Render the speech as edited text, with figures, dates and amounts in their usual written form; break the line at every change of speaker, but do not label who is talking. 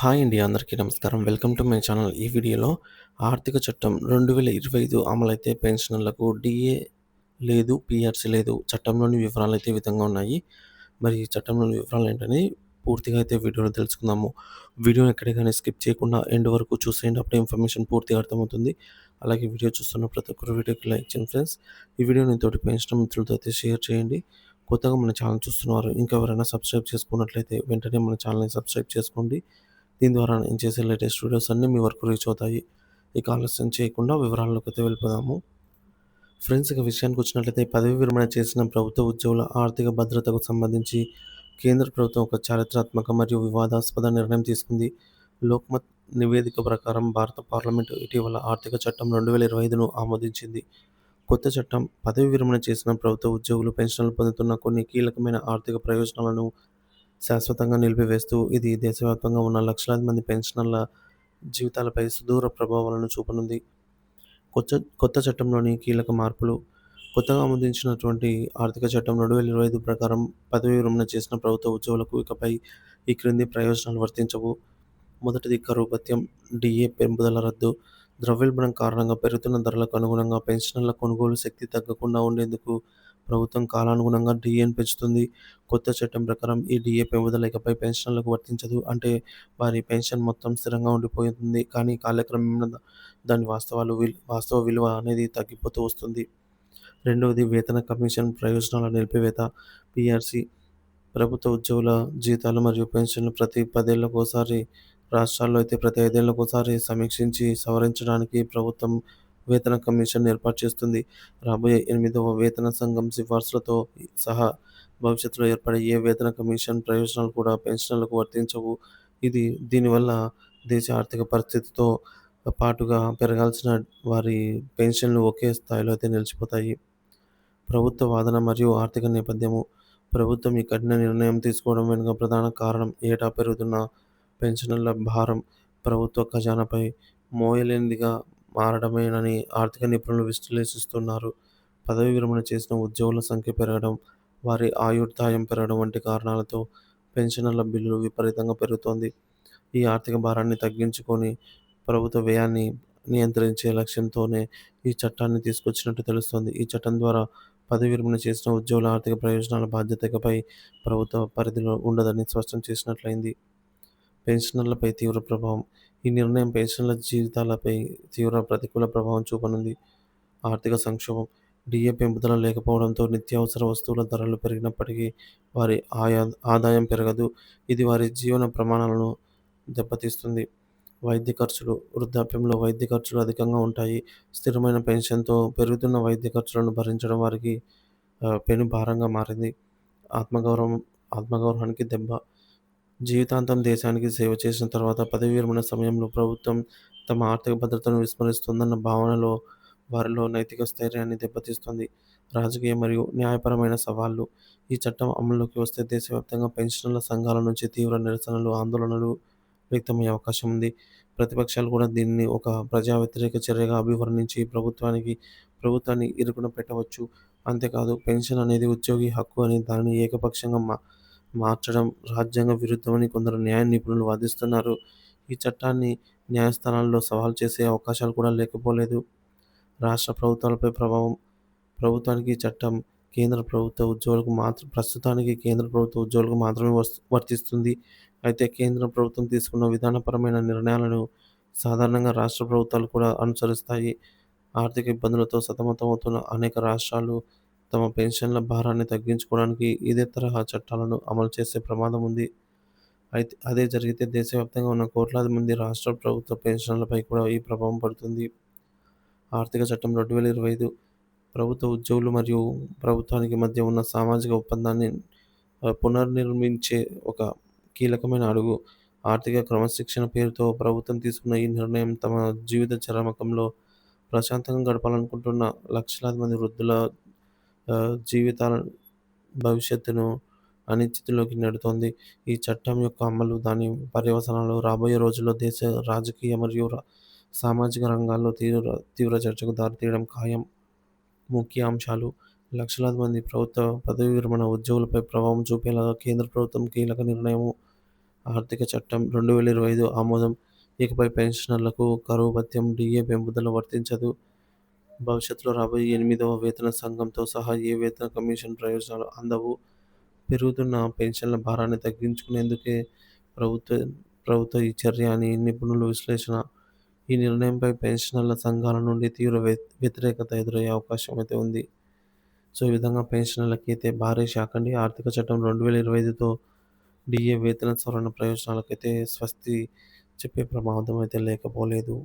Hi అండి. అందరికీ నమస్కారం. Welcome to my channel. ఈ వీడియోలో ఆర్థిక చట్టం 2025 అమలైతే పెన్షనర్లకు డీఏ లేదు, పీఆర్సీ లేదు. చట్టంలోని వివరాలైతే ఈ విధంగా ఉన్నాయి. మరి ఈ చట్టంలోని వివరాలేంటని పూర్తిగా అయితే వీడియోలో తెలుసుకుందాము. వీడియోని ఎక్కడే గాని స్కిప్ చేయకుండా ఎండ్ వరకు చూసేయండి. అప్పుడే ఇన్ఫర్మేషన్ పూర్తిగా అర్థమవుతుంది. అలాగే వీడియో చూస్తున్న ప్రతి ఒక్కరు వీడియోకి లైక్ చేయండి ఫ్రెండ్స్. ఈ వీడియోని తోటి పెన్షనర్ మిత్రులతో అయితే షేర్ చేయండి. కొత్తగా మన ఛానల్ చూస్తున్నవారు ఇంకా ఎవరైనా సబ్స్క్రైబ్ చేసుకున్నట్లయితే వెంటనే మన ఛానల్‌ని సబ్స్క్రైబ్ చేసుకోండి. దీని ద్వారా నేను చేసే లేటెస్ట్ వీడియోస్ అన్నీ మీ వరకు రీచ్ అవుతాయి. ఇక ఆలస్యం చేయకుండా వివరాల్లోకైతే వెళ్ళిపోదాము. ఫ్రెండ్స్, ఇక విషయానికొచ్చినట్లయితే పదవీ విరమణ చేసిన ప్రభుత్వ ఉద్యోగుల ఆర్థిక భద్రతకు సంబంధించి కేంద్ర ప్రభుత్వం ఒక చారిత్రాత్మక మరియు వివాదాస్పద నిర్ణయం తీసుకుంది. లోక్మత్ నివేదిక ప్రకారం భారత పార్లమెంటు ఇటీవల ఆర్థిక చట్టం 2025ను ఆమోదించింది. కొత్త చట్టం పదవీ విరమణ చేసిన ప్రభుత్వ ఉద్యోగులు పెన్షన్లు పొందుతున్న కొన్ని కీలకమైన ఆర్థిక ప్రయోజనాలను శాశ్వతంగా నిలిపివేస్తూ ఇది దేశవ్యాప్తంగా ఉన్న లక్షలాది మంది పెన్షనర్ల జీవితాలపై సుదూర ప్రభావాలను చూపనుంది. కొత్త కొత్త చట్టంలోని కీలక మార్పులు. కొత్తగా ఆమోదించినటువంటి ఆర్థిక చట్టం 2025 ప్రకారం పదవీ విరమణ చేసిన ప్రభుత్వ ఉద్యోగులకు ఇకపై ఈ క్రింది ప్రయోజనాలు వర్తించవు. మొదటిది కరువు భత్యం, డీఏ పెంపుదల రద్దు. ద్రవ్యోల్బణం కారణంగా పెరుగుతున్న ధరలకు అనుగుణంగా పెన్షనర్ల కొనుగోలు శక్తి తగ్గకుండా ఉండేందుకు ప్రభుత్వం కాలానుగుణంగా డీఏను పెంచుతుంది. కొత్త చట్టం ప్రకారం ఈ డీఏ పెంపుదల ఇకపై పెన్షనర్లకు వర్తించదు. అంటే వారి పెన్షన్ మొత్తం స్థిరంగా ఉండిపోతుంది. కానీ కాలక్రమేణా దాని వాస్తవ విలువ అనేది తగ్గిపోతూ వస్తుంది. రెండవది వేతన కమిషన్ ప్రయోజనాల నిలిపివేత, పీఆర్సీ. ప్రభుత్వ ఉద్యోగుల జీతాలు మరియు పెన్షన్లు ప్రతి 10 ఏళ్లకోసారి, రాష్ట్రాల్లో అయితే ప్రతి 5 ఏళ్లకోసారి సమీక్షించి సవరించడానికి ప్రభుత్వం వేతన కమిషన్ ఏర్పాటు చేస్తుంది. రాబోయే 8వ వేతన సంఘం సిఫార్సులతో సహా భవిష్యత్తులో ఏర్పడే ఏ వేతన కమిషన్ ప్రయోజనాలు కూడా పెన్షనర్లకు వర్తించవు. దీనివల్ల దేశ ఆర్థిక పరిస్థితితో పాటుగా పెరగాల్సిన వారి పెన్షన్లు ఒకే స్థాయిలో అయితే నిలిచిపోతాయి. ప్రభుత్వ వాదన మరియు ఆర్థిక నేపథ్యము. ప్రభుత్వం ఈ కఠిన నిర్ణయం తీసుకోవడం వెనుక ప్రధాన కారణం ఏటా పెరుగుతున్న పెన్షనర్ల భారం ప్రభుత్వ ఖజానాపై మోయలేనిదిగా మారడమేనని ఆర్థిక నిపుణులు విశ్లేషిస్తున్నారు. పదవీ విరమణ చేసిన ఉద్యోగుల సంఖ్య పెరగడం, వారి ఆయుర్దాయం పెరగడం వంటి కారణాలతో పెన్షనర్ల బిల్లులు విపరీతంగా పెరుగుతోంది. ఈ ఆర్థిక భారాన్ని తగ్గించుకొని ప్రభుత్వ వ్యయాన్ని నియంత్రించే లక్ష్యంతోనే ఈ చట్టాన్ని తీసుకొచ్చినట్టు తెలుస్తోంది. ఈ చట్టం ద్వారా పదవీ విరమణ చేసిన ఉద్యోగుల ఆర్థిక ప్రయోజనాల బాధ్యత ఇకపై ప్రభుత్వ పరిధిలో ఉండదని స్పష్టం చేసినట్లయింది. పెన్షనర్లపై తీవ్ర ప్రభావం. ఈ నిర్ణయం పెన్షనర్ల జీవితాలపై తీవ్ర ప్రతికూల ప్రభావం చూపనుంది. ఆర్థిక సంక్షోభం. డీఏ పెంపుదల లేకపోవడంతో నిత్యావసర వస్తువుల ధరలు పెరిగినప్పటికీ వారి ఆదాయం పెరగదు. ఇది వారి జీవన ప్రమాణాలను దెబ్బతీస్తుంది. వైద్య ఖర్చులు. వృద్ధాప్యంలో వైద్య ఖర్చులు అధికంగా ఉంటాయి. స్థిరమైన పెన్షన్‌తో పెరుగుతున్న వైద్య ఖర్చులను భరించడం వారికి పెను భారంగా మారింది. ఆత్మగౌరవం ఆత్మగౌరవానికి దెబ్బ. జీవితాంతం దేశానికి సేవ చేసిన తర్వాత పదవీ విరమణ సమయంలో ప్రభుత్వం తమ ఆర్థిక భద్రతను విస్మరిస్తుందన్న భావనలో వారిలో నైతిక స్థైర్యాన్ని దెబ్బతీస్తుంది. రాజకీయ మరియు న్యాయపరమైన సవాళ్లు. ఈ చట్టం అమల్లోకి వస్తే దేశవ్యాప్తంగా పెన్షనర్ల సంఘాల నుంచి తీవ్ర నిరసనలు, ఆందోళనలు వ్యక్తమయ్యే అవకాశం ఉంది. ప్రతిపక్షాలు కూడా దీనిని ఒక ప్రజా వ్యతిరేక చర్యగా అభివర్ణించి ప్రభుత్వాన్ని ఇరుకున పెట్టవచ్చు. అంతేకాదు, పెన్షన్ అనేది ఉద్యోగి హక్కు అని దానిని ఏకపక్షంగా మార్చడం రాజ్యాంగ విరుద్ధమని కొందరు న్యాయ నిపుణులు వాదిస్తున్నారు. ఈ చట్టాన్ని న్యాయస్థానాల్లో సవాల్ చేసే అవకాశాలు కూడా లేకపోలేదు. రాష్ట్ర ప్రభుత్వాలపై ప్రభావం. ప్రభుత్వానికి ఈ చట్టం ప్రస్తుతానికి కేంద్ర ప్రభుత్వ ఉద్యోగులకు మాత్రమే వర్తిస్తుంది. అయితే కేంద్ర ప్రభుత్వం తీసుకున్న విధానపరమైన నిర్ణయాలను సాధారణంగా రాష్ట్ర ప్రభుత్వాలు కూడా అనుసరిస్తాయి. ఆర్థిక ఇబ్బందులతో సతమతమవుతున్న అనేక రాష్ట్రాలు తమ పెన్షన్ల భారాన్ని తగ్గించుకోవడానికి ఇదే తరహా చట్టాలను అమలు చేసే ప్రమాదం ఉంది. అయితే అదే జరిగితే దేశవ్యాప్తంగా ఉన్న కోట్లాది మంది రాష్ట్ర ప్రభుత్వ పెన్షన్లపై కూడా ఈ ప్రభావం పడుతుంది. ఆర్థిక చట్టం 2025 ప్రభుత్వ ఉద్యోగులు మరియు ప్రభుత్వానికి మధ్య ఉన్న సామాజిక ఒప్పందాన్ని పునర్నిర్మించే ఒక కీలకమైన అడుగు. ఆర్థిక క్రమశిక్షణ పేరుతో ప్రభుత్వం తీసుకున్న ఈ నిర్ణయం తమ జీవిత చరమకంలో ప్రశాంతంగా గడపాలనుకుంటున్న లక్షలాది మంది వృద్ధుల జీవితాల భవిష్యత్తును అనిశ్చితిలోకి నెడుతోంది. ఈ చట్టం యొక్క అమలు, దాని పర్యవసానాలు రాబోయే రోజుల్లో దేశ రాజకీయ మరియు సామాజిక రంగాల్లో తీవ్ర చర్చకు దారితీయడం ఖాయం. ముఖ్య అంశాలు. లక్షలాది మంది ప్రభుత్వ పదవీ విరమణ ఉద్యోగులపై ప్రభావం చూపేలాగా కేంద్ర ప్రభుత్వం కీలక నిర్ణయం ఆర్థిక చట్టం 2025 ఆమోదం. ఇకపై పెన్షనర్లకు కరువు భత్యం, డీఏ పెంపుదల వర్తించదు. భవిష్యత్తులో రాబోయే 8వ వేతన సంఘంతో సహా ఏ వేతన కమిషన్ ప్రయోజనాలు అందవు. పెరుగుతున్న పెన్షన్ల భారాన్ని తగ్గించుకునేందుకే ప్రభుత్వ ప్రభుత్వ ఈ చర్య అని నిపుణుల విశ్లేషణ. ఈ నిర్ణయంపై పెన్షనర్ల సంఘాల నుండి తీవ్ర వ్యతిరేకత ఎదురయ్యే అవకాశం అయితే ఉంది. సో, ఈ విధంగా పెన్షనర్లకైతే భారీ షాక్ అండి. ఆర్థిక చట్టం 2025తో డీఏ వేతన సవరణ ప్రయోజనాలకైతే స్వస్తి చెప్పే ప్రమాదం అయితే లేకపోలేదు.